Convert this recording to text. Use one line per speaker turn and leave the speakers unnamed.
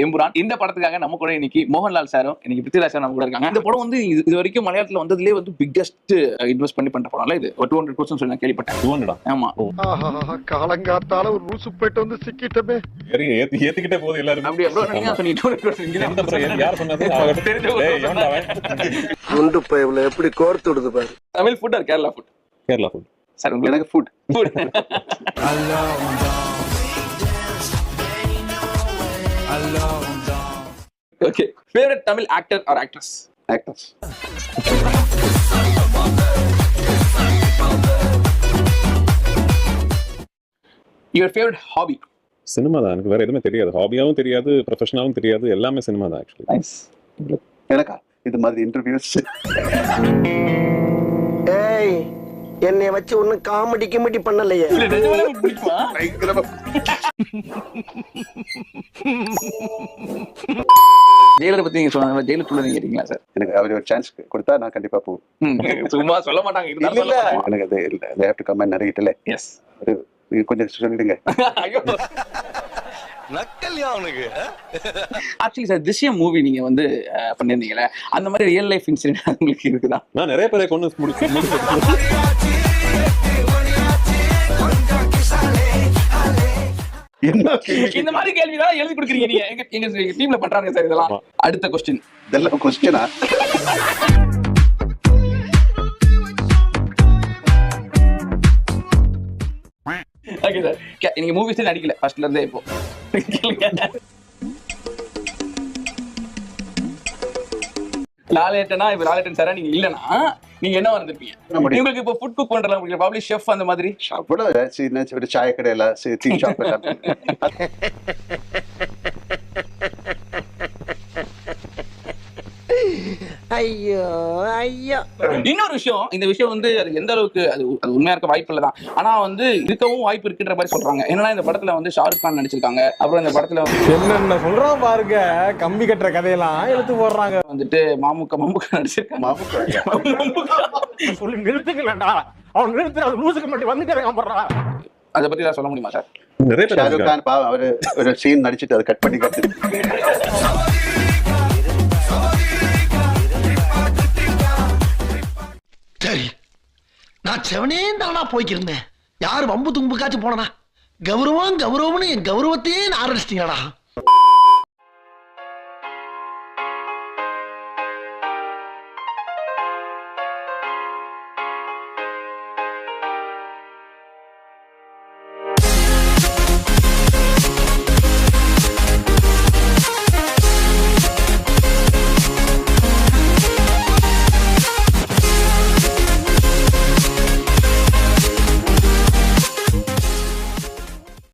எம்புரான் இந்த படத்துக்காக நம்ம கூட இன்னைக்கு மோகன்லால் சாரும் இன்னைக்கு பிருத்திவிராஜ் சார் நம்ம கூட இருக்காங்க. இந்த படம் வந்து இது வரைக்கும் மலையாளத்துல வந்ததுலேயே வந்து பிக்கஸ்ட் இன்வெஸ்ட் பண்ணி பண்ற படம்ல இது. 200 சொல்லி நான் கேள்விப்பட்டேன்.
200
ஆமா.
காலங்காத்தால ஒரு ரூசு போயிட்டு வந்து சிக்கிட்டமே.
ஏத்திக்கிட்டே போகுது எல்லாரும்.
அப்படியே ப்ரோ நீங்க சொன்னீங்க.
யார் சொன்னது?
குண்டு பைப்ல எப்படி கோர்த்து விடுது பாரு.
Tamil food or Kerala food?
Kerala food
sir உங்களுக்கு எனக்கு food. Okay, favourite Tamil actor or actress?
Actors.
Your favourite hobby?
Cinema தான். எனக்கு வேற எதுவுமே தெரியாது. ஹாபியாவும் தெரியாது, ப்ரொஃபஷனாவும் தெரியாது. எல்லாமே சினிமா தான் ஆக்சுவலி.
நைஸ்.
எனக்கா இது மாதிரி இன்டர்வியூஸ்.
ஏய் என்னைய வச்சு ஒன்னும் காமெடி கிமெடி பண்ணலையே.
பிடிக்குமா? ஜெயிலரை பத்தி நீங்க சொன்னாங்க. ஜெயிலுக்குள்ள நீங்க இருக்கீங்களா சார்?
எனக்கு அவர் ஒரு சான்ஸ் கொடுத்தா நான் கண்டிப்பா போவேன்.
சும்மா சொல்ல மாட்டாங்க.
எனக்கு அது இல்லை. they have to come and narrate இல்ல.
எஸ்.
நீங்க கொஞ்சம் சொல்லிடுங்க.
நக்கல்யா அவனுக்கு.
ஆக்சுவலி சார் திஷ்யம் மூவி நீங்க வந்து பண்ணிருந்தீங்களே, அந்த மாதிரி ரியல் லைஃப் இன்சிடென்ட் உங்களுக்கு இருக்குதா?
நான் நிறைய பேரை கொண்டு முடிச்சு
இந்த மாதிரி கேள்விதான் எழுதி கொடுக்குறீங்க நீங்க. எங்க டீம்ல பண்றாங்க சார் இதெல்லாம். அடுத்த கொஸ்டின்.
இதெல்லாம் கொஸ்டினா?
ஓகே சார், நீங்க மூவிஸ் நடிக்கல ஃபர்ஸ்ட்ல இருந்தே இப்போ. லாலேட்டனா இப்ப லாலேட்டன் சாரா நீங்க இல்லனா நீங்க என்ன வந்திருப்பீங்க? உங்களுக்கு இப்போ ஃபுட் குக் பண்றலாம், உங்களுக்கு பப்ளிஷ் ஷெஃப் அந்த மாதிரி
அவ்வளவு சின்ன ஒரு சாய கடையில டீ ஷாப்.
ஐயோ ஐயோ.
இன்னொரு விஷயம், இந்த விஷயம் வந்து அது எந்த அளவுக்கு அது உண்மையா இருக்க வாய்ப்பு இல்லதான், ஆனா வந்து இருக்கவும் வாய்ப்பு இருக்குன்ற மாதிரி சொல்றாங்க. என்னன்னா இந்த படத்துல வந்து ஷாருக் கான் நடிச்சிருக்காங்க. அப்புறம் இந்த படத்துல
என்னென்ன சொல்றான் பாருங்க, கம்பி கட்டுற கதையெல்லாம் எடுத்து போடுறாங்க.
வந்துட்டு மாமுக்கா நடிச்சிருக்காங்க.
சொல்லி நிறுத்துக்கலடா, அவன் நிறுத்துற லூசுக்கு மட்டும் வந்துட்டே போடுறான்.
அதை பத்தி ஏதாவது சொல்ல முடியுமா சார்?
நிறைய பேர்
ஷாருக் கான் பாவம் அவரு ஒரு சீன் நடிச்சிட்டு அதை கட் பண்ணி காட்டு.
சரி, நான் செவனே தானா போய்க்கிருந்தேன். யாரு வம்பு தும்புக்காச்சும் போனா கௌரவம்னு என் கௌரவத்தையே ஆரம்பிச்சிட்டீங்களா?